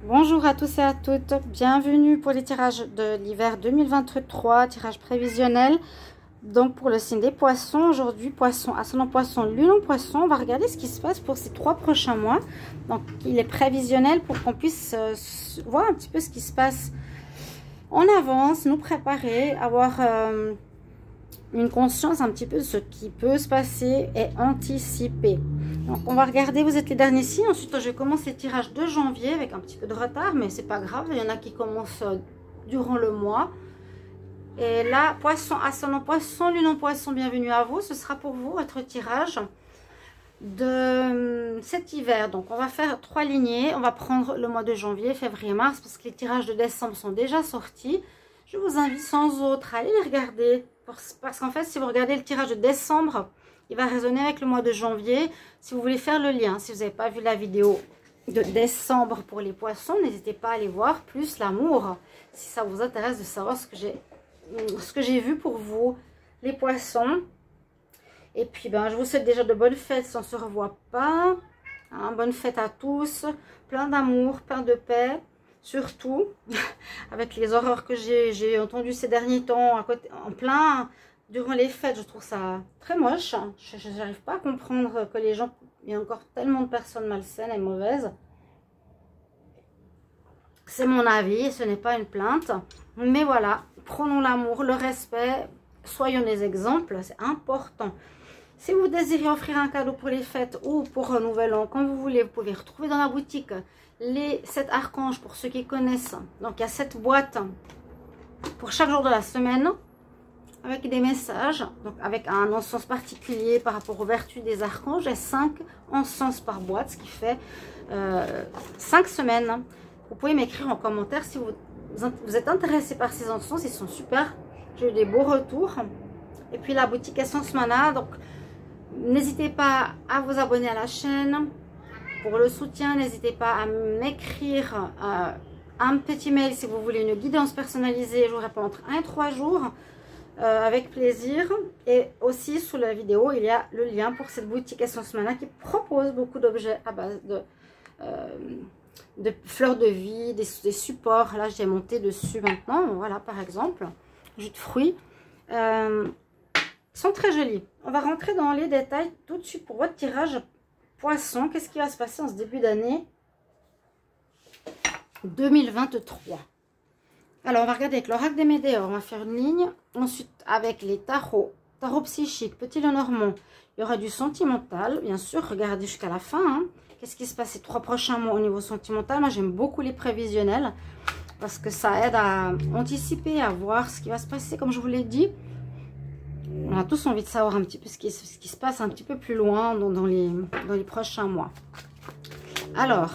Bonjour à tous et à toutes, bienvenue pour les tirages de l'hiver 2023, tirage prévisionnel. Donc pour le signe des poissons, aujourd'hui poisson, ascendant poisson, lune en poisson, on va regarder ce qui se passe pour ces 3 prochains mois. Donc il est prévisionnel pour qu'on puisse voir un petit peu ce qui se passe en avance, nous préparer, avoir une conscience un petit peu de ce qui peut se passer et anticiper. Donc on va regarder, vous êtes les derniers signes. Ensuite je commence les tirages de janvier avec un petit peu de retard, mais c'est pas grave, il y en a qui commencent durant le mois. Et là, poisson, ascendant poisson, lune en poisson, bienvenue à vous. Ce sera pour vous votre tirage de cet hiver. Donc on va faire 3 lignées, on va prendre le mois de janvier, février, mars, parce que les tirages de décembre sont déjà sortis. Je vous invite sans autre à aller les regarder, parce qu'en fait si vous regardez le tirage de décembre, il va résonner avec le mois de janvier. Si vous voulez faire le lien, si vous n'avez pas vu la vidéo de décembre pour les poissons, n'hésitez pas à aller voir, plus l'amour, si ça vous intéresse de savoir ce que j'ai vu pour vous, les poissons. Et puis ben, je vous souhaite déjà de bonnes fêtes si on ne se revoit pas. Hein, bonne fête à tous, plein d'amour, plein de paix. Surtout, avec les horreurs que j'ai entendues ces derniers temps, en plein, durant les fêtes, je trouve ça très moche. Je n'arrive pas à comprendre que les gens, il y a encore tellement de personnes malsaines et mauvaises. C'est mon avis, ce n'est pas une plainte. Mais voilà, prenons l'amour, le respect, soyons des exemples, c'est important. Si vous désirez offrir un cadeau pour les fêtes ou pour un nouvel an, quand vous voulez, vous pouvez retrouver dans la boutique les 7 archanges pour ceux qui connaissent. Donc il y a 7 boîtes pour chaque jour de la semaine avec des messages, donc avec un encens particulier par rapport aux vertus des archanges et 5 encens par boîte, ce qui fait 5 semaines. Vous pouvez m'écrire en commentaire si vous êtes intéressé par ces encens, ils sont super. J'ai eu des beaux retours. Et puis la boutique Essence Mana, donc n'hésitez pas à vous abonner à la chaîne. Pour le soutien, n'hésitez pas à m'écrire un petit mail si vous voulez une guidance personnalisée. Je vous réponds entre 1 et 3 jours avec plaisir. Et aussi sous la vidéo, il y a le lien pour cette boutique Essence Mana qui propose beaucoup d'objets à base de fleurs de vie, des supports. Là, j'ai monté dessus maintenant. Voilà, par exemple, jus de fruits. Sont très jolis. On va rentrer dans les détails tout de suite pour votre tirage poisson. Qu'est-ce qui va se passer en ce début d'année 2023? Alors, on va regarder avec l'oracle des Médéors. On va faire une ligne. Ensuite, avec les tarots. Tarot psychique, petit Lenormand. Il y aura du sentimental. Bien sûr, regardez jusqu'à la fin. Hein. Qu'est-ce qui se passe ces 3 prochains mois au niveau sentimental? Moi, j'aime beaucoup les prévisionnels. Parce que ça aide à anticiper, à voir ce qui va se passer, comme je vous l'ai dit. On a tous envie de savoir un petit peu ce qui se passe un petit peu plus loin dans les prochains mois. Alors,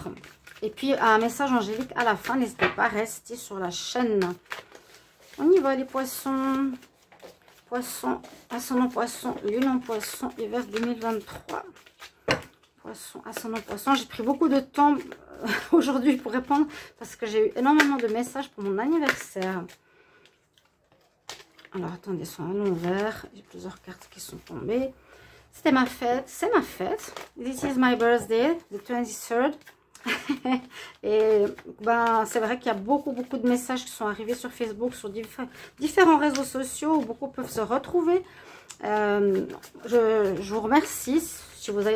et puis un message angélique à la fin. N'hésitez pas à rester sur la chaîne. On y va les poissons. Poisson, ascendant poisson, lune en poisson, hiver 2023. Poisson, ascendant poisson. J'ai pris beaucoup de temps aujourd'hui pour répondre parce que j'ai eu énormément de messages pour mon anniversaire. Alors, attendez, ils sont à l'envers. J'ai plusieurs cartes qui sont tombées. C'était ma fête. C'est ma fête. This is my birthday, the 23rd. Et ben, c'est vrai qu'il y a beaucoup de messages qui sont arrivés sur Facebook, sur différents réseaux sociaux où beaucoup peuvent se retrouver. Je vous remercie si vous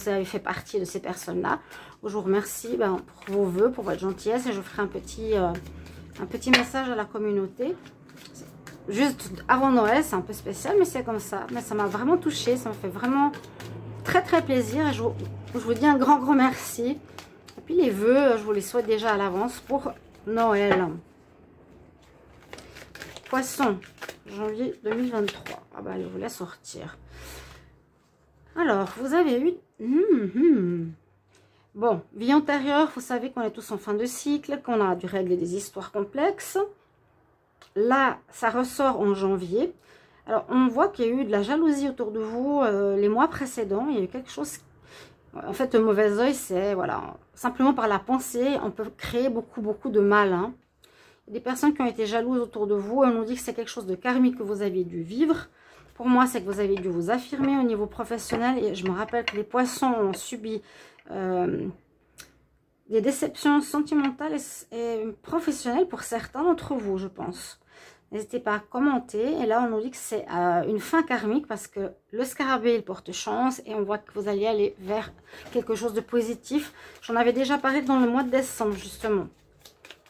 avez fait partie de ces personnes-là. Je vous remercie pour vos vœux, pour votre gentillesse. Et je ferai un petit message à la communauté. Juste avant Noël, c'est un peu spécial, mais c'est comme ça. Mais ça m'a vraiment touchée, ça me fait vraiment très plaisir. Et je vous dis un grand merci. Et puis les vœux, je vous les souhaite déjà à l'avance pour Noël. Poisson, janvier 2023. Ah bah, elle voulait sortir. Alors, vous avez eu... Bon, vie antérieure, vous savez qu'on est tous en fin de cycle, qu'on a dû régler des histoires complexes. Là, ça ressort en janvier. Alors, on voit qu'il y a eu de la jalousie autour de vous les mois précédents. Il y a eu quelque chose... En fait, le mauvais œil, c'est... Voilà, simplement par la pensée, on peut créer beaucoup de mal. Hein. Des personnes qui ont été jalouses autour de vous, on nous dit que c'est quelque chose de karmique que vous aviez dû vivre. Pour moi, c'est que vous avez dû vous affirmer au niveau professionnel. Et je me rappelle que les poissons ont subi des déceptions sentimentales et professionnelles pour certains d'entre vous, je pense. N'hésitez pas à commenter. Et là, on nous dit que c'est une fin karmique parce que le scarabée, il porte chance. Et on voit que vous allez aller vers quelque chose de positif. J'en avais déjà parlé dans le mois de décembre, justement.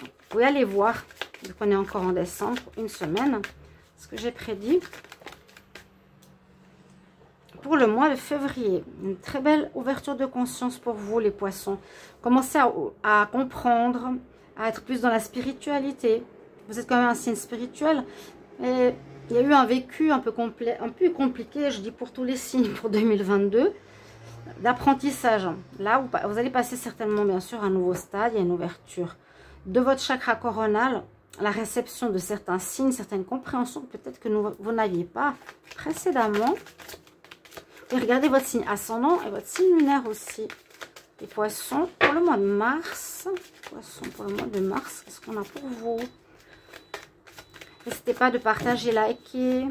Vous pouvez aller voir, vu qu'on est encore en décembre, une semaine, ce que j'ai prédit. Pour le mois de février, une très belle ouverture de conscience pour vous, les poissons. Commencez à comprendre, à être plus dans la spiritualité. Vous êtes quand même un signe spirituel. Et il y a eu un vécu un peu compliqué, je dis pour tous les signes, pour 2022, d'apprentissage. Là, vous allez passer certainement, bien sûr, un nouveau stade, il y a une ouverture de votre chakra coronal, la réception de certains signes, certaines compréhensions, peut-être que vous n'aviez pas précédemment. Et regardez votre signe ascendant et votre signe lunaire aussi. Les poissons, pour le mois de mars, poissons pour le mois de mars, qu'est-ce qu'on a pour vous? N'hésitez pas de partager, liker.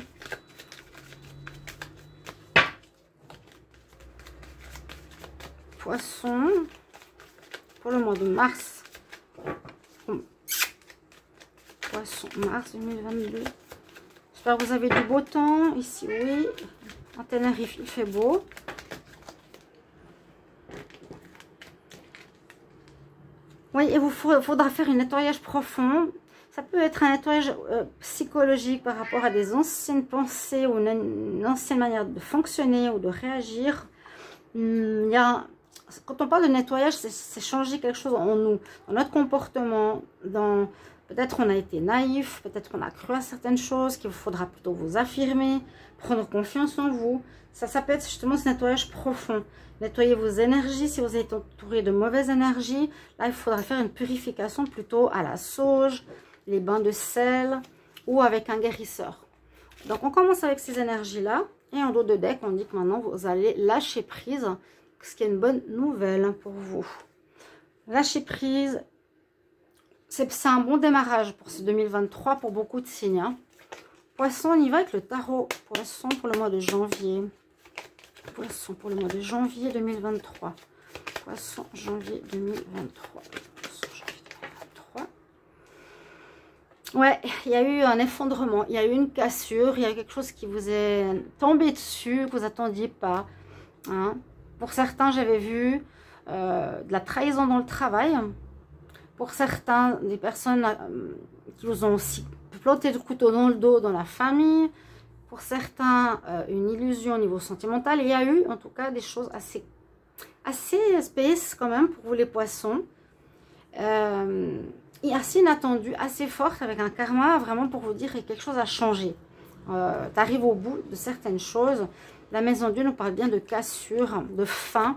Poisson, pour le mois de mars. Poisson, mars 2022. J'espère que vous avez du beau temps. Ici, oui. En Tenerife, il fait beau. Oui, et vous faudra faire un nettoyage profond. Ça peut être un nettoyage psychologique par rapport à des anciennes pensées ou une ancienne manière de fonctionner ou de réagir. Quand on parle de nettoyage, c'est changer quelque chose en nous, dans notre comportement, peut-être on a été naïf, peut-être qu'on a cru à certaines choses, qu'il vous faudra plutôt vous affirmer, prendre confiance en vous. Ça peut être justement ce nettoyage profond. Nettoyer vos énergies, si vous êtes entouré de mauvaises énergies, là il faudra faire une purification plutôt à la sauge, les bains de sel ou avec un guérisseur. Donc on commence avec ces énergies-là et en dos de deck, on dit que maintenant vous allez lâcher prise, ce qui est une bonne nouvelle pour vous. Lâcher prise, c'est un bon démarrage pour ce 2023 pour beaucoup de signes. Hein. Poisson, on y va avec le tarot. Poisson pour le mois de janvier. Poisson pour le mois de janvier 2023. Poisson, janvier 2023. Poisson, janvier 2023. Ouais, il y a eu un effondrement, il y a eu une cassure, il y a quelque chose qui vous est tombé dessus, que vous attendiez pas. Hein. Pour certains, j'avais vu de la trahison dans le travail. Pour certains, des personnes qui vous ont aussi planté le couteau dans le dos dans la famille. Pour certains, une illusion au niveau sentimental. Il y a eu, en tout cas, des choses assez space quand même pour vous les poissons. Et assez inattendu, assez forte, avec un karma vraiment pour vous dire que quelque chose a changé. Tu arrives au bout de certaines choses. La maison Dieu nous parle bien de cassure, de fin.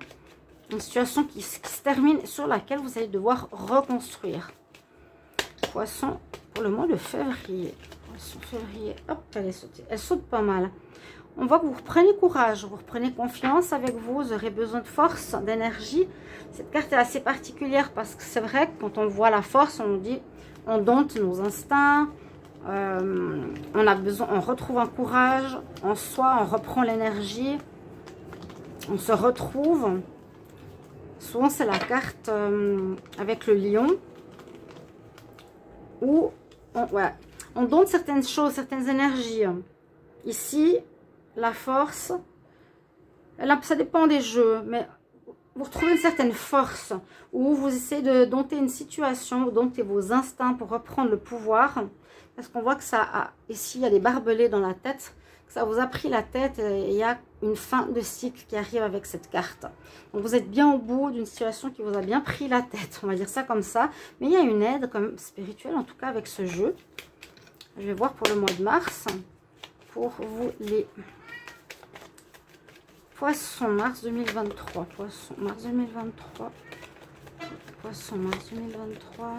Une situation qui se termine, sur laquelle vous allez devoir reconstruire. Poisson pour le mois de février. Poisson, février, hop, elle saute pas mal. On voit que vous reprenez courage, vous reprenez confiance avec vous, vous aurez besoin de force, d'énergie. Cette carte est assez particulière parce que c'est vrai que quand on voit la force, on nous dit, on dompte nos instincts, on a besoin, on retrouve un courage en soi, on reprend l'énergie, on se retrouve. Souvent c'est la carte avec le lion où on donne certaines choses, certaines énergies. Ici, la force, ça dépend des jeux, mais vous retrouvez une certaine force où vous essayez de dompter une situation, dompter vos instincts pour reprendre le pouvoir. Parce qu'on voit que ici, il y a des barbelés dans la tête, que ça vous a pris la tête et il y a une fin de cycle qui arrive avec cette carte. Donc vous êtes bien au bout d'une situation qui vous a bien pris la tête, on va dire ça comme ça. Mais il y a une aide comme spirituelle, en tout cas avec ce jeu. Je vais voir pour le mois de mars, pour vous les poissons, mars 2023. Poissons, mars 2023. Poissons, mars 2023.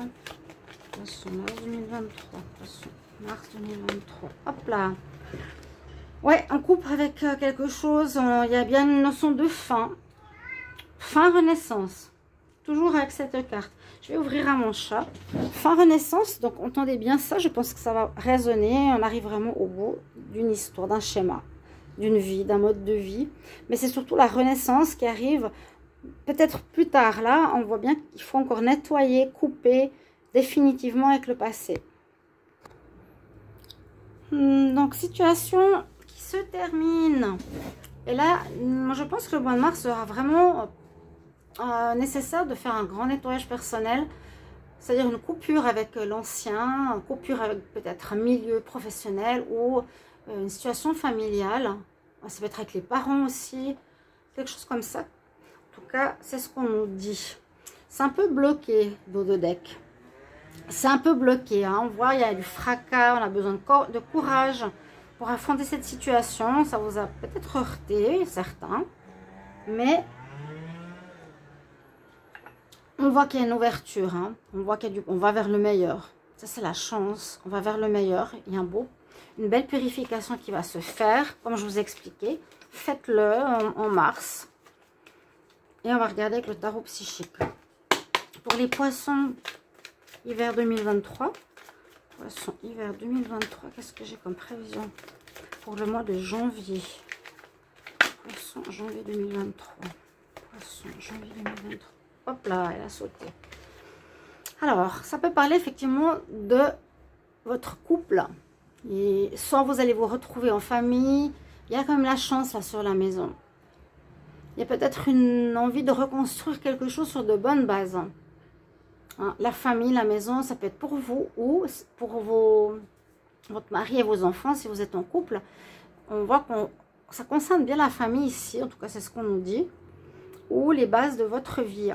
Poissons, mars 2023. Poissons, mars 2023. Hop là. Ouais, on coupe avec quelque chose. Il y a bien une notion de fin. Fin renaissance. Toujours avec cette carte. Je vais ouvrir à mon chat. Fin renaissance. Donc, entendez bien ça. Je pense que ça va résonner. On arrive vraiment au bout d'une histoire, d'un schéma, d'une vie, d'un mode de vie. Mais c'est surtout la renaissance qui arrive peut-être plus tard, là, on voit bien qu'il faut encore nettoyer, couper définitivement avec le passé. Donc, situation qui se termine. Et là, moi, je pense que le mois de mars sera vraiment nécessaire de faire un grand nettoyage personnel. C'est-à-dire une coupure avec l'ancien, une coupure avec peut-être un milieu professionnel ou une situation familiale. Ça peut être avec les parents aussi, quelque chose comme ça. En tout cas, c'est ce qu'on nous dit. C'est un peu bloqué, dos de deck. C'est un peu bloqué. Hein. On voit, il y a du fracas, on a besoin de courage pour affronter cette situation. Ça vous a peut-être heurté, certains. Mais on voit qu'il y a une ouverture. Hein. On voit qu'il y a on va vers le meilleur. Ça, c'est la chance. On va vers le meilleur. Il y a une belle purification qui va se faire, comme je vous ai expliqué. Faites-le en mars. Et on va regarder avec le tarot psychique. Pour les poissons, hiver 2023. Poissons, hiver 2023. Qu'est-ce que j'ai comme prévision pour le mois de janvier? Poissons, janvier 2023. Poissons, janvier 2023. Hop là, elle a sauté. Alors, ça peut parler effectivement de votre couple. Et soit vous allez vous retrouver en famille. Il y a quand même la chance là sur la maison. Il y a peut-être une envie de reconstruire quelque chose sur de bonnes bases. Hein, la famille, la maison, ça peut être pour vous ou pour votre mari et vos enfants si vous êtes en couple. On voit que ça concerne bien la famille ici, en tout cas c'est ce qu'on nous dit. Ou les bases de votre vie.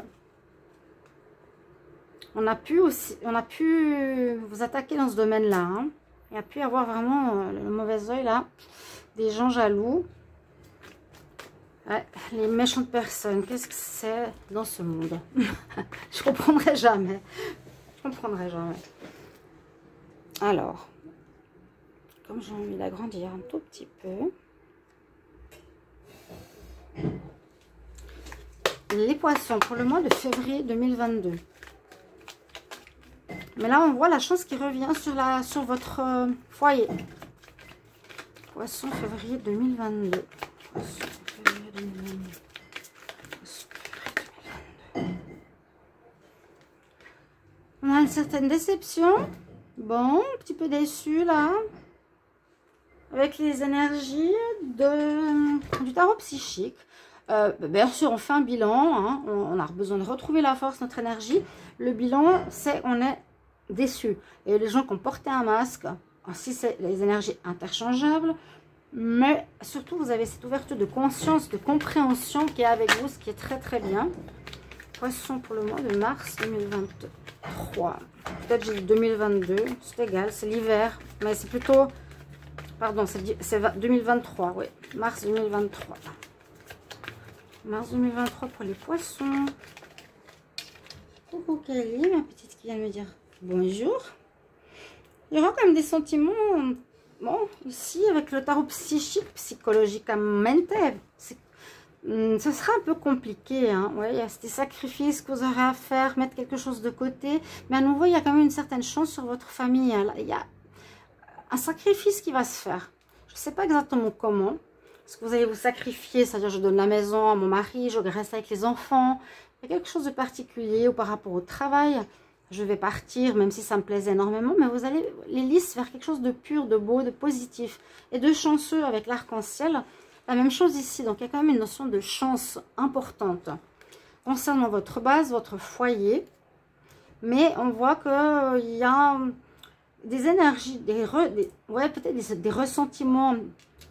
On a pu vous attaquer dans ce domaine-là. Hein. Il y a pu y avoir vraiment le mauvais œil là. Des gens jaloux. Ouais, les méchantes personnes. Qu'est-ce que c'est dans ce monde? Je comprendrai jamais. Je comprendrai jamais. Alors, comme j'ai envie d'agrandir un tout petit peu. Les poissons pour le mois de février 2022. Mais là, on voit la chance qui revient sur votre foyer. Poisson, février 2022. Poisson, février 2022. Poisson, février 2022. On a une certaine déception. Bon, un petit peu déçu là. Avec les énergies du tarot psychique. Bien sûr, on fait un bilan. Hein. On a besoin de retrouver la force, notre énergie. Le bilan, c'est on est déçu. Et les gens qui ont porté un masque, ainsi c'est les énergies interchangeables, mais surtout vous avez cette ouverture de conscience, de compréhension qui est avec vous, ce qui est très très bien. Poisson pour le mois de mars 2023. Peut-être j'ai dit 2022, c'est égal, c'est l'hiver, mais c'est plutôt, pardon, c'est 2023, oui, mars 2023. Mars 2023 pour les poissons. Coucou Kelly, ma petite qui vient de me dire bonjour. Il y aura quand même des sentiments, bon, ici avec le tarot psychique, psychologiquement, ce sera un peu compliqué. Hein. Ouais, il y a des sacrifices que vous aurez à faire, mettre quelque chose de côté. Mais à nouveau, il y a quand même une certaine chance sur votre famille. Hein. Il y a un sacrifice qui va se faire. Je ne sais pas exactement comment. Est-ce que vous allez vous sacrifier, c'est-à-dire je donne la maison à mon mari, je reste avec les enfants. Il y a quelque chose de particulier ou par rapport au travail. Je vais partir, même si ça me plaisait énormément, mais vous allez les lisses vers quelque chose de pur, de beau, de positif et de chanceux avec l'arc-en-ciel. La même chose ici, donc il y a quand même une notion de chance importante concernant votre base, votre foyer. Mais on voit qu'il y a des énergies, peut-être des ressentiments.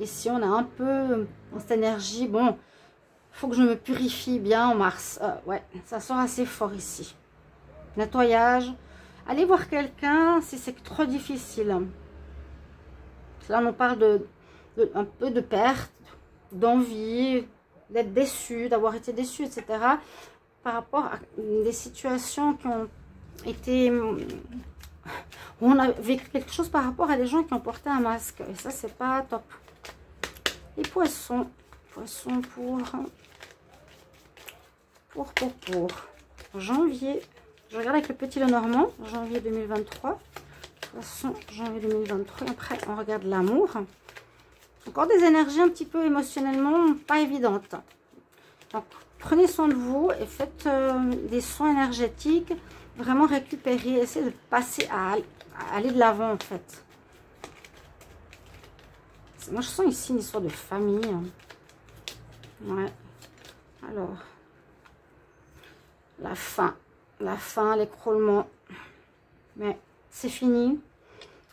Ici, on a un peu dans cette énergie, bon, il faut que je me purifie bien en mars. Ouais, ça sort assez fort ici. Nettoyage. Allez voir quelqu'un si c'est trop difficile. Là, on nous parle un peu de perte, d'envie, d'être déçu, d'avoir été déçu, etc. Par rapport à des situations qui ont été... On a vécu quelque chose par rapport à des gens qui ont porté un masque. Et ça, c'est pas top. Les poissons. Poissons pour janvier. Je regarde avec le petit Lenormand, janvier 2023. Poisson, janvier 2023. Et après, on regarde l'amour. Encore des énergies un petit peu émotionnellement pas évidentes. Donc, prenez soin de vous et faites des soins énergétiques. Vraiment récupérer, essayez de passer à aller de l'avant en fait. Moi je sens ici une histoire de famille. Ouais. Alors, la fin, l'écroulement. Mais c'est fini.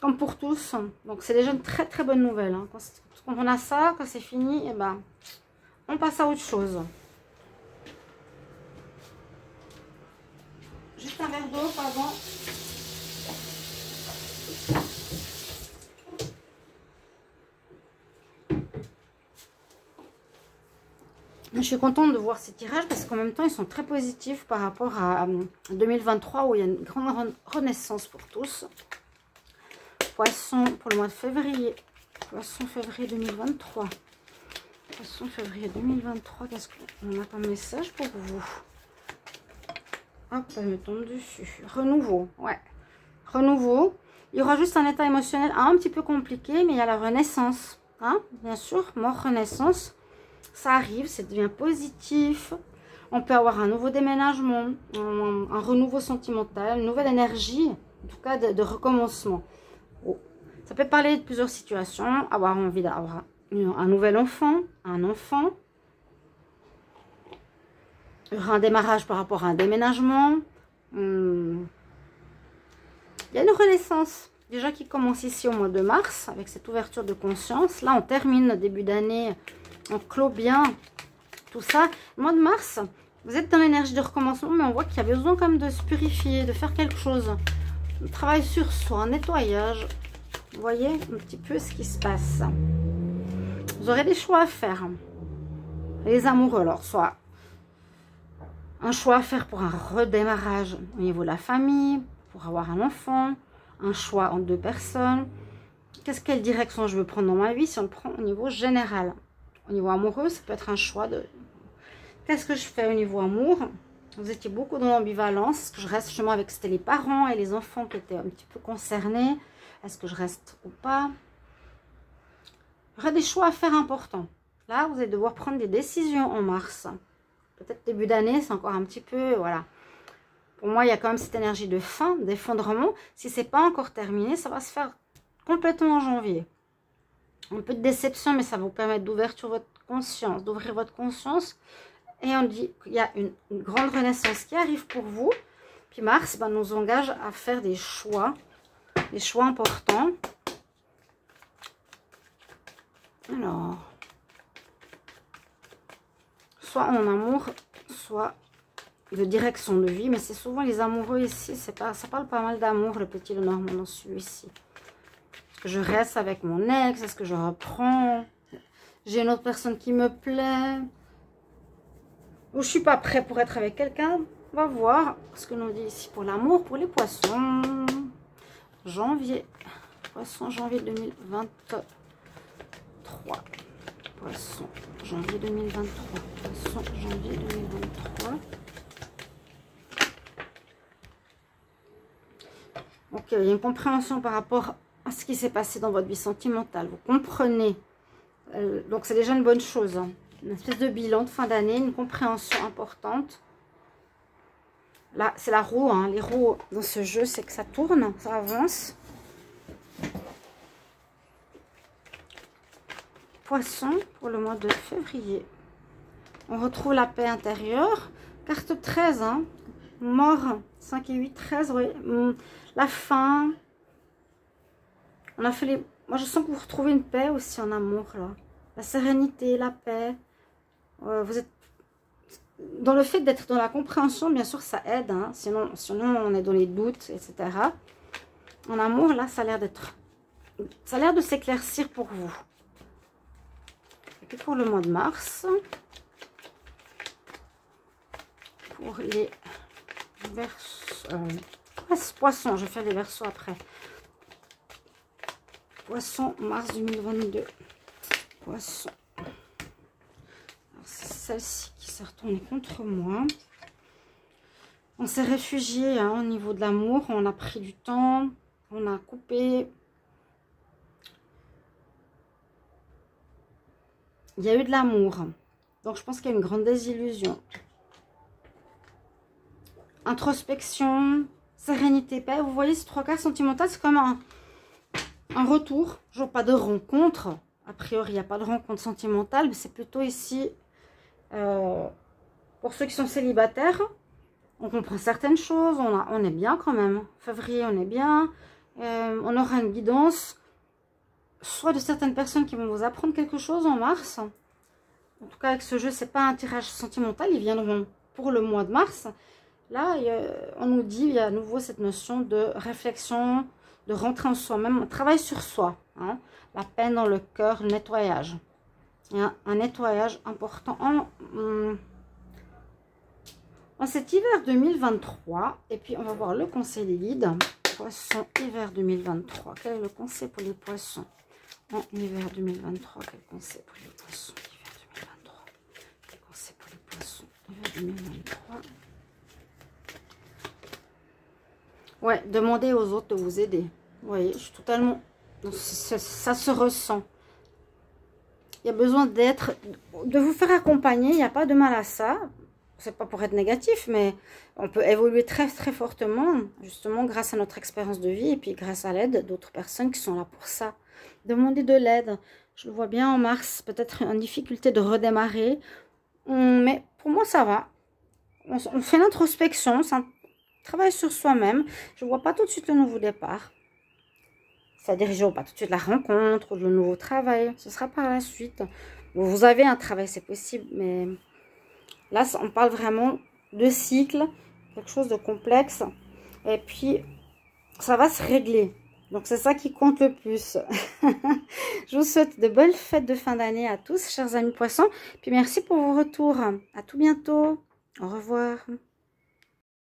Comme pour tous. Donc c'est déjà une très très bonne nouvelle. Hein. Quand on a ça, quand c'est fini, et ben on passe à autre chose. Juste un verre d'eau, pardon. Je suis contente de voir ces tirages parce qu'en même temps, ils sont très positifs par rapport à 2023 où il y a une grande renaissance pour tous. Poisson pour le mois de février. Poisson février 2023. Poisson février 2023. Qu'est-ce qu'on a comme message pour vous? Hop, elle me tombe dessus. Renouveau, ouais. Renouveau. Il y aura juste un état émotionnel un petit peu compliqué, mais il y a la renaissance. Hein? Bien sûr, mort, renaissance. Ça arrive, ça devient positif. On peut avoir un nouveau déménagement, un renouveau sentimental, une nouvelle énergie, en tout cas de recommencement. Oh. Ça peut parler de plusieurs situations, avoir envie d'avoir un nouvel enfant, un enfant. Il y aura un démarrage par rapport à un déménagement. Il y a une renaissance déjà qui commence ici au mois de mars avec cette ouverture de conscience. Là, on termine début d'année, on clôt bien tout ça. Le mois de mars, vous êtes dans l'énergie de recommencement, mais on voit qu'il y a besoin quand même de se purifier, de faire quelque chose. Un travail sur soi, un nettoyage. Vous voyez un petit peu ce qui se passe. Vous aurez des choix à faire. Les amoureux, alors, soit un choix à faire pour un redémarrage au niveau de la famille, pour avoir un enfant, un choix entre deux personnes. Quelle direction je veux prendre dans ma vie si on le prend au niveau général? Au niveau amoureux, ça peut être un choix de... Qu'est-ce que je fais au niveau amour? Vous étiez beaucoup dans l'ambivalence. Est-ce que je reste justement avec... C'était les parents et les enfants qui étaient un petit peu concernés. Est-ce que je reste ou pas? Il y aura des choix à faire importants. Là, vous allez devoir prendre des décisions en mars. Peut-être début d'année, c'est encore un petit peu... Voilà. Pour moi, il y a quand même cette énergie de fin, d'effondrement. Si ce n'est pas encore terminé, ça va se faire complètement en janvier. Un peu de déception, mais ça va vous permettre d'ouverture votre conscience, d'ouvrir votre conscience. Et on dit qu'il y a une grande renaissance qui arrive pour vous. Puis Mars nous engage à faire des choix importants. Alors, soit en amour, soit de direction de vie. Mais c'est souvent les amoureux ici, ça parle pas mal d'amour, le petit Lenormand dans celui-ci. Est-ce que je reste avec mon ex? Est-ce que je reprends? J'ai une autre personne qui me plaît? Ou je suis pas prêt pour être avec quelqu'un? On va voir ce que nous dit ici pour l'amour, pour les poissons. Janvier. Poisson, janvier 2023. Poisson, janvier 2023. Poisson, janvier 2023. Ok, il y a une compréhension par rapport à ce qui s'est passé dans votre vie sentimentale. Vous comprenez. Donc, c'est déjà une bonne chose. Hein. Une espèce de bilan de fin d'année, une compréhension importante. Là, c'est la roue. Hein. Les roues dans ce jeu, c'est que ça tourne, ça avance. Poisson pour le mois de février. On retrouve la paix intérieure. Carte 13, hein. Mort, 5 et 8, 13, oui. La fin. On a fait les... Moi, je sens que vous retrouvez une paix aussi en amour, là. La sérénité, la paix. Vous êtes... Dans le fait d'être dans la compréhension, bien sûr, ça aide. Hein. Sinon, on est dans les doutes, etc. En amour, là, ça a l'air d'être... Ça a l'air de s'éclaircir pour vous. Et puis pour le mois de mars... Pour les poissons, je vais faire les verseaux après. Poisson, mars 2022. Poisson. C'est celle-ci qui s'est retournée contre moi. On s'est réfugié hein, au niveau de l'amour. On a pris du temps. On a coupé. Il y a eu de l'amour. Donc, je pense qu'il y a une grande désillusion. Introspection, sérénité, paix. Vous voyez, ces 3 cartes sentimentales, c'est comme un retour. Je vois pas de rencontre. A priori, il n'y a pas de rencontre sentimentale, mais c'est plutôt ici, pour ceux qui sont célibataires, on comprend certaines choses, on est bien quand même. Février, on est bien. On aura une guidance, soit de certaines personnes qui vont vous apprendre quelque chose en mars. En tout cas, avec ce jeu, c'est pas un tirage sentimental, ils viendront pour le mois de mars. Là, on nous dit, il y a à nouveau cette notion de réflexion, de rentrer en soi-même, un travail sur soi. Hein, la peine dans le cœur, le nettoyage. Il y a un nettoyage important en cet hiver 2023. Et puis, on va voir le conseil des guides. Poisson, hiver 2023. Quel est le conseil pour les poissons en hiver 2023? Quel conseil pour les poissons hiver 2023? Quel conseil pour les poissons hiver 2023? Ouais, demandez aux autres de vous aider. Vous voyez, je suis totalement... Ça se ressent. Il y a besoin de vous faire accompagner. Il n'y a pas de mal à ça. C'est pas pour être négatif, mais on peut évoluer très très fortement, justement grâce à notre expérience de vie et puis grâce à l'aide d'autres personnes qui sont là pour ça. Demandez de l'aide. Je le vois bien en mars, peut-être une difficulté de redémarrer, mais pour moi ça va. On fait l'introspection, c'est un travail sur soi-même. Je ne vois pas tout de suite le nouveau départ. C'est-à-dire, je ne vois pas tout de suite la rencontre ou le nouveau travail. Ce sera par la suite. Vous avez un travail, c'est possible, mais là, on parle vraiment de cycle, quelque chose de complexe. Et puis, ça va se régler. Donc, c'est ça qui compte le plus. Je vous souhaite de belles fêtes de fin d'année à tous, chers amis poissons. Puis, merci pour vos retours. À tout bientôt. Au revoir.